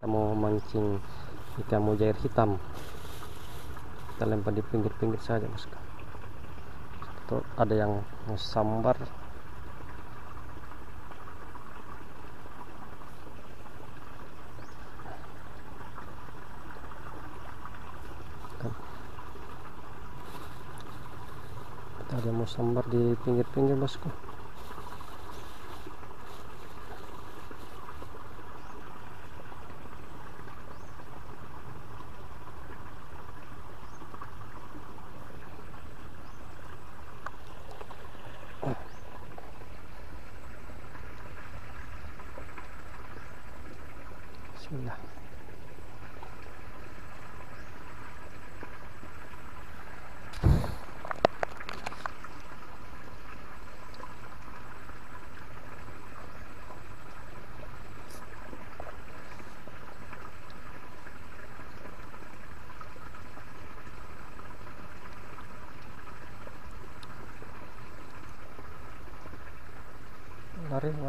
Kita mau mancing ikan mujair hitam, kita lempar di pinggir-pinggir saja bosku. Tuh ada yang mau sambar. Ada yang mau sambar di pinggir-pinggir bosku. Bismillah.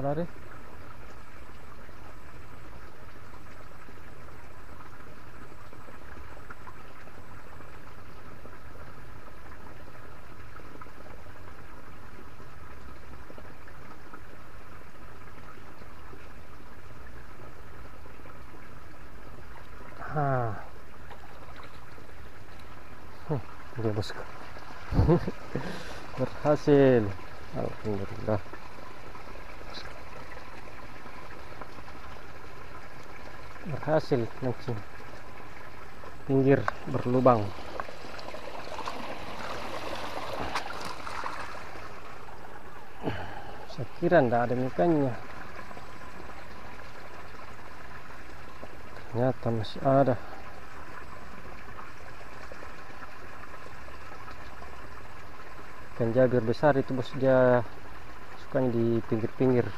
Lari. Oke bosku. Berhasil, alhamdulillah. Berhasil mancing pinggir berlubang. Saya kira tidak ada ikannya, ternyata masih ada. Ikan jabir besar itu bos, dia sukanya di pinggir-pinggir,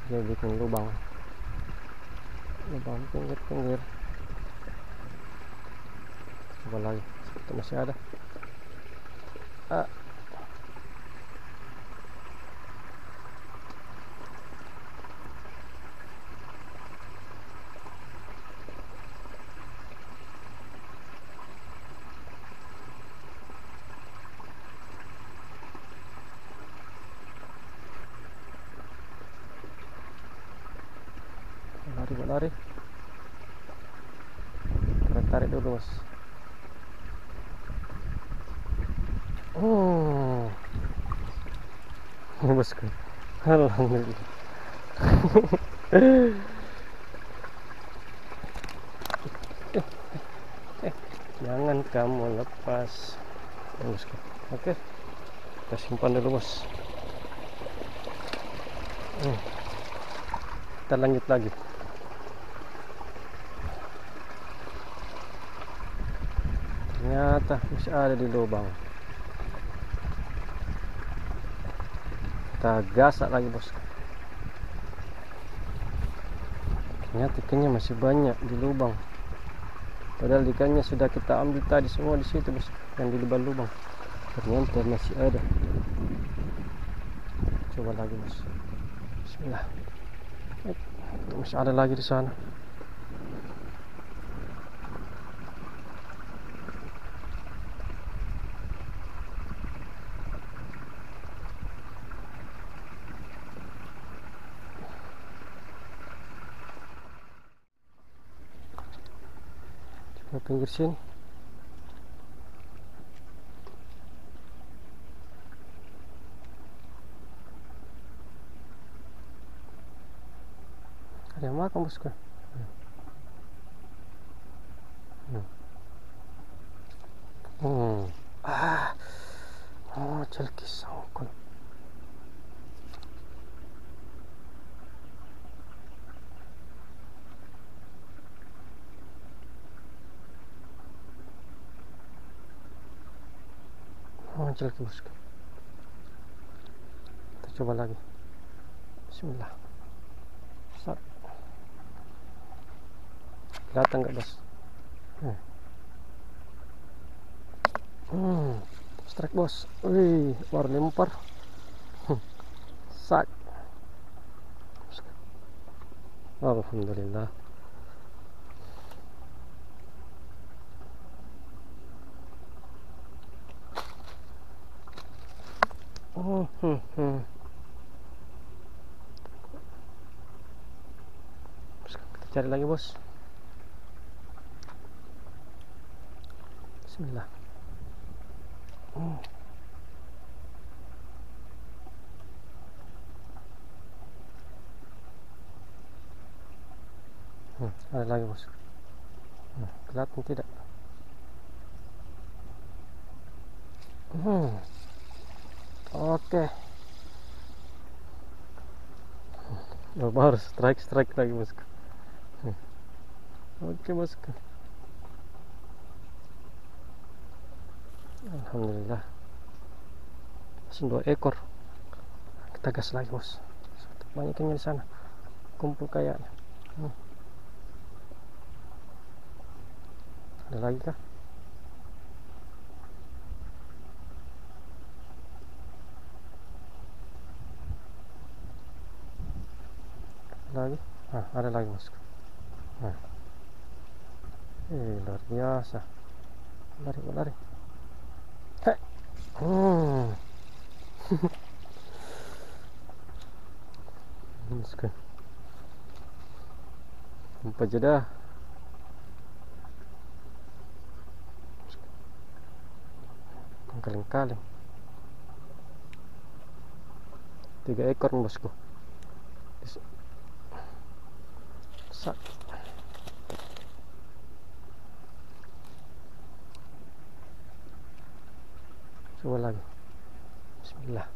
dia bikin lubang pinggir-pinggir. Coba lagi, itu masih ada. Lari. Kita tarik dulu bos. Bosku, alhamdulillah. Jangan kamu lepas, bosku. Oke, kita simpan dulu bos. Kita lanjut lagi. Ternyata masih ada di lubang. Kita gasak lagi bos. Ternyata ikannya masih banyak di lubang. Padahal ikannya sudah kita ambil tadi semua di situ bos, yang di lubang. Ternyata masih ada. Coba lagi bos. Bismillah. Masih ada lagi di sana. Coba pinggir sini. Ada yang makan bosku. Celki sangkul. Celki bosku. Kita coba lagi. Bismillah. Kelihatan nggak bos? Strike bos. Wih, baru lempar. Sak. Alhamdulillah. Oh, kita cari lagi bos. Bismillah. Ada lagi bos. Kelihatan tidak? Oke. Baru strike lagi bosku. Oke bosku. Alhamdulillah. Masih 2 ekor. Kita gas lagi bos. Banyak ikannya di sana. Kumpul kayaknya. Ada lagi kah? Lagi? Ada lagi bosku. Luar biasa. Lari. Hei. Bosku. Jumpa jeda. Kaleng-kaleng. 3 ekor bosku. Coba lagi. Bismillah.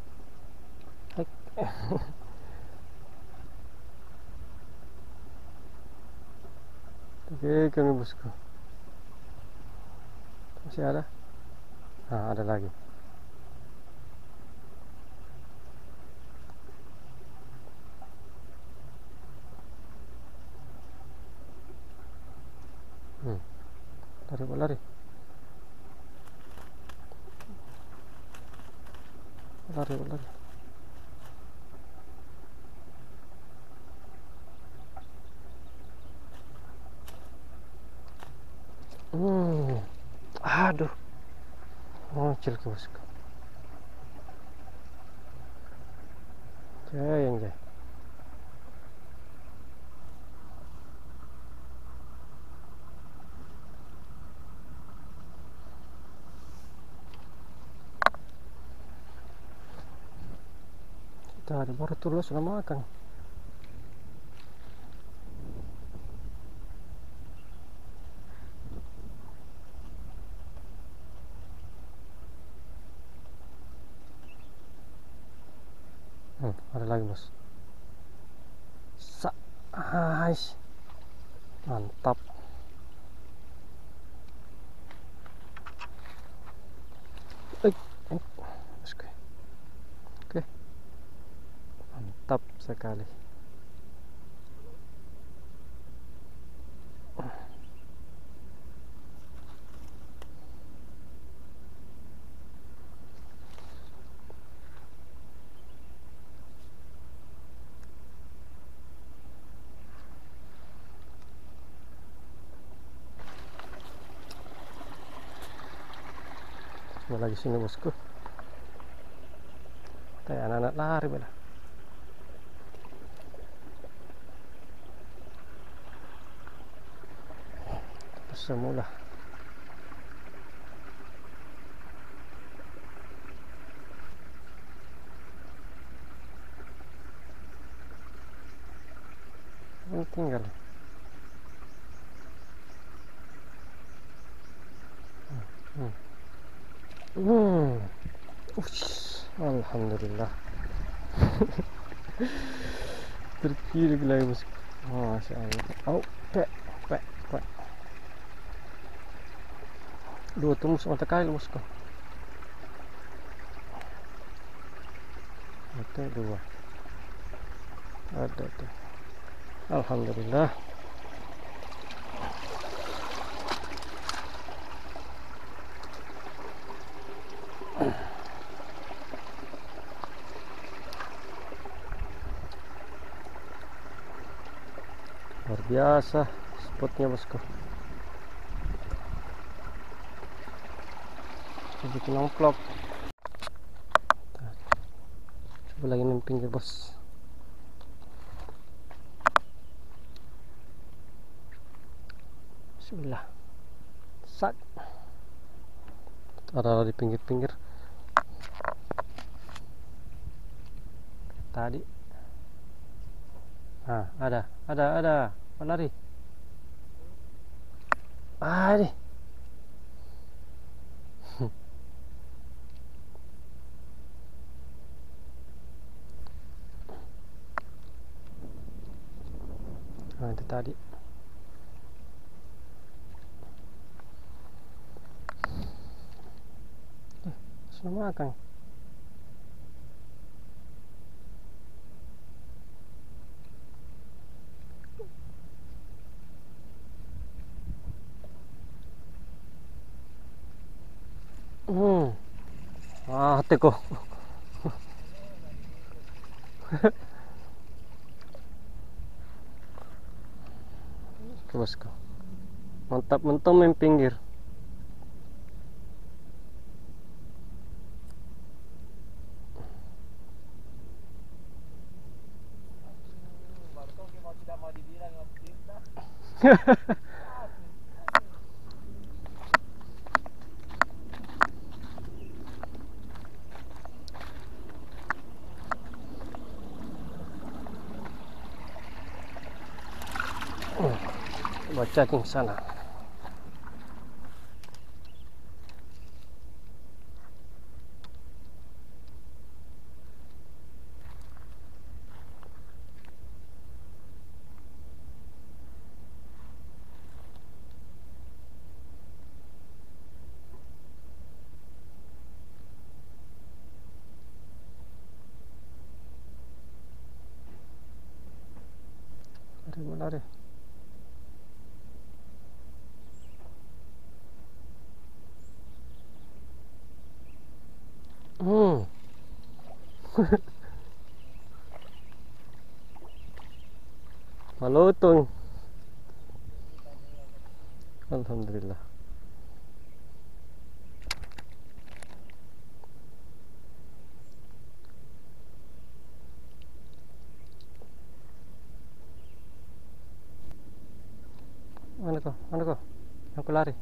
Oke, kami bosku. Masih ada? Ada lagi. Lari. Aduh. Muncul ke bosku. Jayang. Tadi baru turun sudah makan. Ada lagi bos. Mantap. Oke. Mantap sekali. Mau lagi sini bosku. Kayak anak-anak lari bela. Semula. Tinggal. Alhamdulillah. Terkiri lagi bosku. Masya Allah. Pek. 2 tumus mata kail bosku. Itu 2. Ada tuh. Alhamdulillah. Luar biasa spotnya bosku. Jadi nongklok. Coba lagi di pinggir bos. Bismillah. Sak. Ada di pinggir-pinggir. Tadi. Nah, ada. Lari. Ini. Nah, itu tadi. Sudah makan. Hatiku. Oke bosku. Mantap mentom main pinggir. Baca ke sana. Lari. Malutong. Alhamdulillah. Mana kau? Aku lari.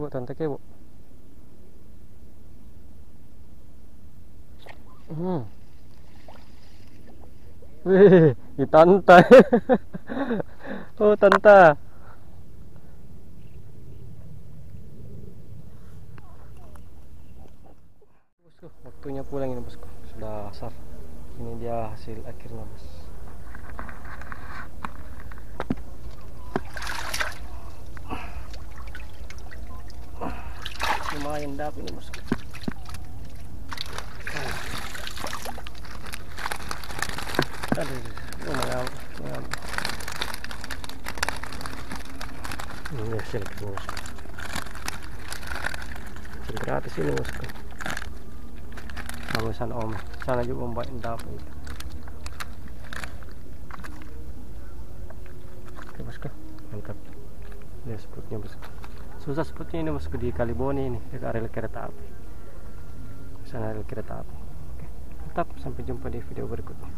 Tante kebo. Wih, tanta. Oh, tanta. Bosku, waktunya pulang ini bosku. Sudah asar. Ini dia hasil akhirnya bos. Lumayan dapat ini bosku. Lumayan. Ini hasil akhirnya bosku. Hasil gratis ini bosku. Bagusan om. Sana juga membuat dapat itu. Oke bosku, mantap. Ini spotnya bosku. Susah spotnya ini bosku di Kaliboni ini, dekat rel kereta api. Sana rel kereta api. Oke, mantap. Sampai jumpa di video berikutnya.